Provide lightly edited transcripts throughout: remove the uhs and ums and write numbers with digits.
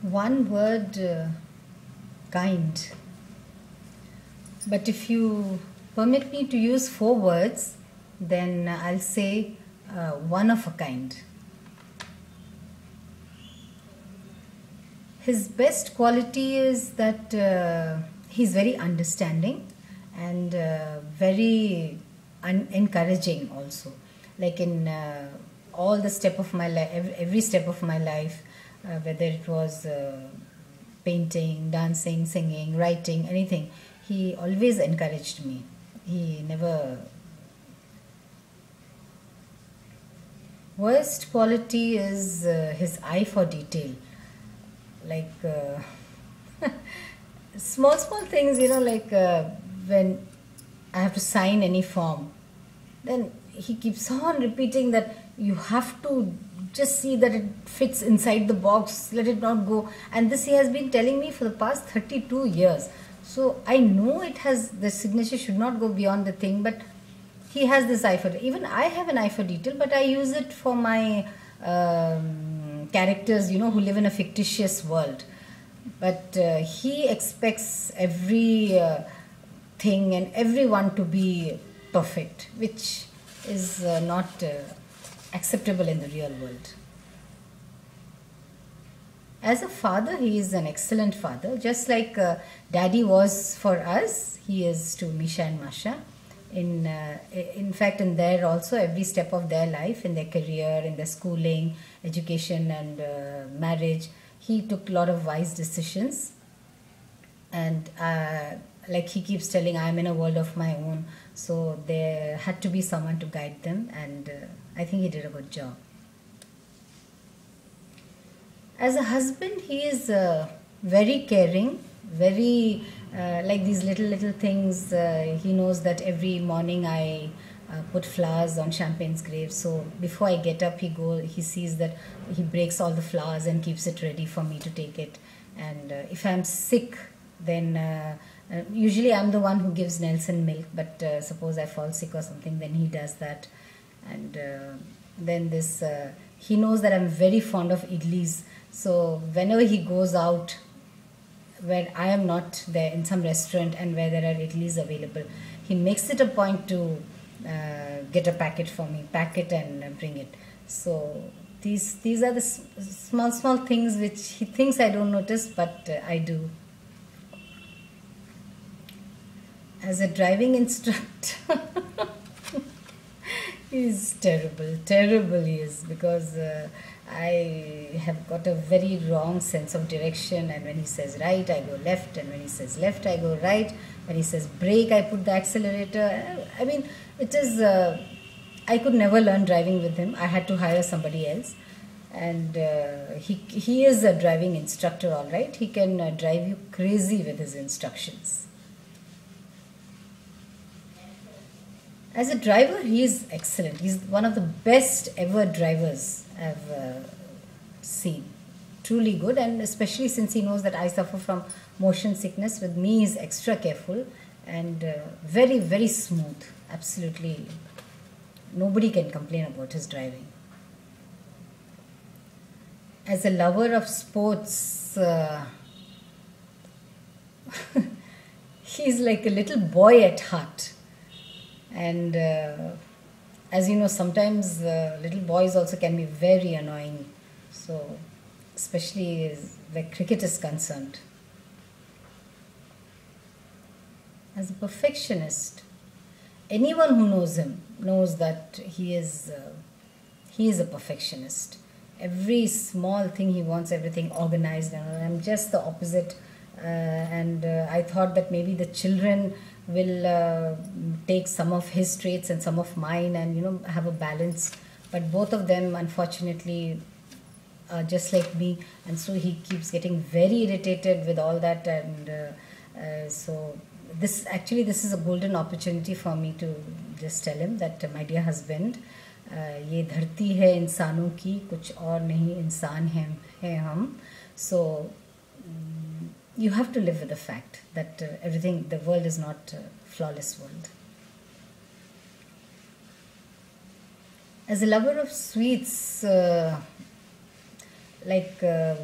One word, kind. But if you permit me to use four words, then I'll say one of a kind. His best quality is that he's very understanding and very encouraging also. Like in all the step of my life, every step of my life, whether it was painting, dancing, singing, writing, anything, he always encouraged me. He never. Worst quality is his eye for detail. Like small things, like when I have to sign any form, then he keeps on repeating that you have to just see that it fits inside the box, let it not go. And this he has been telling me for the past 32 years. So I know it has, the signature should not go beyond the thing, but he has this eye for, even I have an eye for detail, but I use it for my characters, who live in a fictitious world. But he expects every thing and everyone to be perfect, which is not acceptable in the real world. As a father, he is an excellent father. Just like Daddy was for us, he is to Misha and Masha. In fact, in their also every step of their life, in their career, in their schooling, education, and marriage, he took a lot of wise decisions. And like he keeps telling, I'm in a world of my own. So there had to be someone to guide them, and I think he did a good job. As a husband, he is very caring, very like these little things. He knows that every morning I put flowers on Champagne's grave. So before I get up, he sees that he breaks all the flowers and keeps it ready for me to take it. And if I'm sick, then usually I'm the one who gives Nelson milk. But suppose I fall sick or something, then he does that. And then this he knows that I'm very fond of idlis. So whenever he goes out where I am not there, in some restaurant and where there are idlis available, he makes it a point to get a packet for me, pack it and bring it. So these are the small things which he thinks I don't notice, but I do. As a driving instructor, he's terrible he is, because I have got a very wrong sense of direction, and when he says right, I go left, and when he says left, I go right. When he says brake, I put the accelerator. I mean, it is, I could never learn driving with him. I had to hire somebody else. And he is a driving instructor, all right. He can drive you crazy with his instructions. As a driver, he is excellent. He's one of the best ever drivers I've seen. Truly good, and especially since he knows that I suffer from motion sickness, with me he's extra careful and very smooth. Absolutely, nobody can complain about his driving. As a lover of sports, he's like a little boy at heart. And as you know, sometimes little boys also can be very annoying. So, especially where cricket is concerned. As a perfectionist, anyone who knows him knows that he is a perfectionist. Every small thing he wants everything organized, and I'm just the opposite. And I thought that maybe the children will take some of his traits and some of mine, and have a balance. But both of them, unfortunately, are just like me, and so he keeps getting very irritated with all that. And so this is a golden opportunity for me to just tell him that, my dear husband, ये धरती है इंसानों की, कुछ और नहीं, इंसान हैं हम. So you have to live with the fact that the world is not a flawless world. As a lover of sweets, Like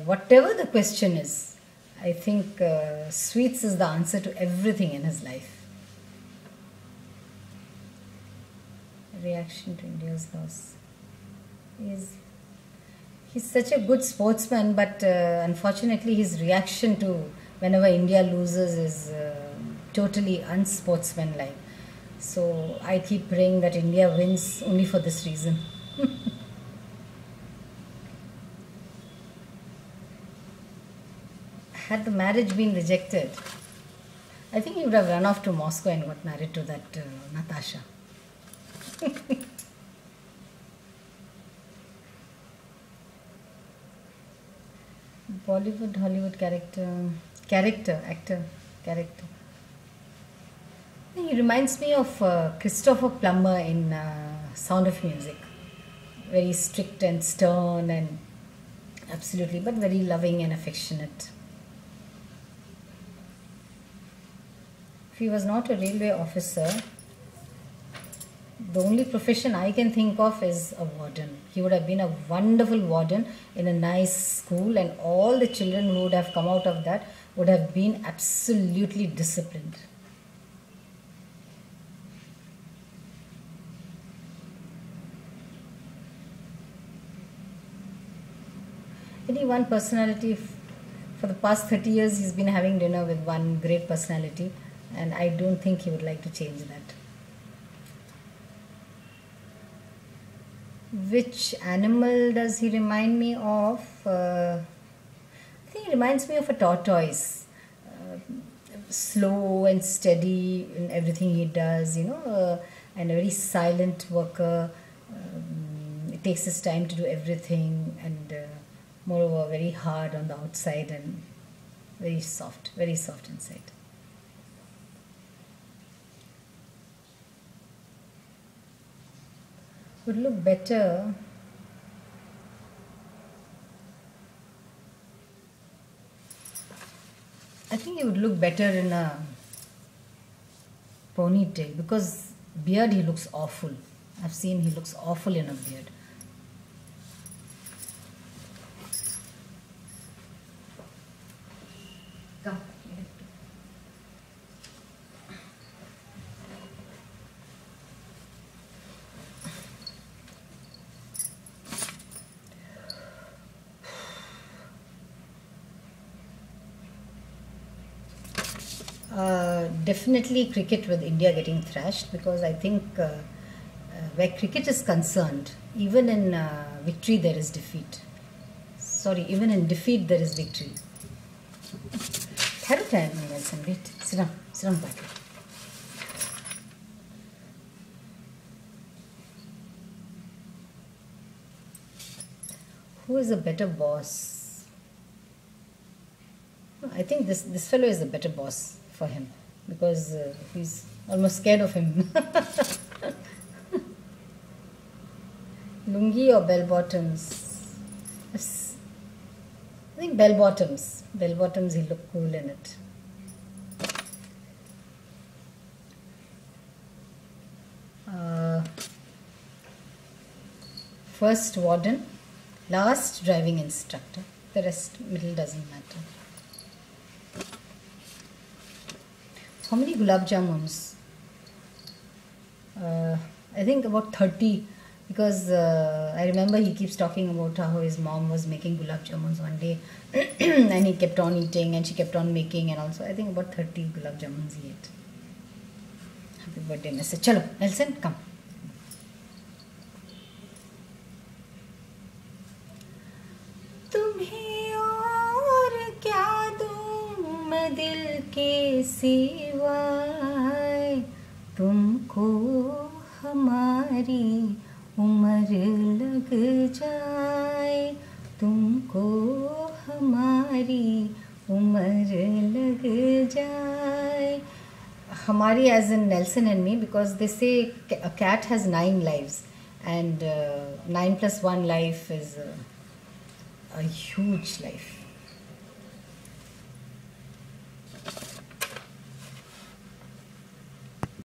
whatever the question is, I think sweets is the answer to everything in his life. Reaction to India's loss. He's, he's such a good sportsman, but unfortunately, his reaction to whenever India loses is totally unsportsmanlike. So I keep praying that India wins only for this reason. Had the marriage been rejected, I think he would have run off to Moscow and got married to that Natasha. Bollywood, Hollywood actor. He reminds me of Christopher Plummer in Sound of Music. Very strict and stern and absolutely, but very loving and affectionate. If he was not a railway officer, the only profession I can think of is a warden. He would have been a wonderful warden in a nice school, and all the children who would have come out of that would have been absolutely disciplined. Any one personality, for the past 30 years, he's been having dinner with one great personality, and I don't think he would like to change that. Which animal does he remind me of? I think he reminds me of a tortoise. Slow and steady in everything he does, and a very silent worker. It takes his time to do everything, and moreover, very hard on the outside and very soft inside. Would look better. I think he would look better in a ponytail, because beard he looks awful. I've seen he looks awful in a beard. Come. Definitely cricket, with India getting thrashed, because I think where cricket is concerned, even in victory there is defeat. Sorry, even in defeat there is victory. Nelson, wait. Sit down back. Who is a better boss? I think this fellow is a better boss for him, because he's almost scared of him. Lungi or bell bottoms? I think bell bottoms. Bell bottoms, he'll look cool in it. First warden, last driving instructor. The rest, middle doesn't matter. How many gulab jamuns? I think about 30, because I remember he keeps talking about how his mom was making gulab jamuns one day and he kept on eating and she kept on making, and also I think about 30 gulab jamuns he ate. Happy birthday message. Chalo, Nelson, come. तुम्हें और क्या दूँ मैं दिल के सिवाय, तुमको हमारी उम्र लग जाए, तुमको हमारी उम्र लग जाए. Hamari as in Nelson and me, because they say a cat has 9 lives, and 9 plus 1 life is a huge life.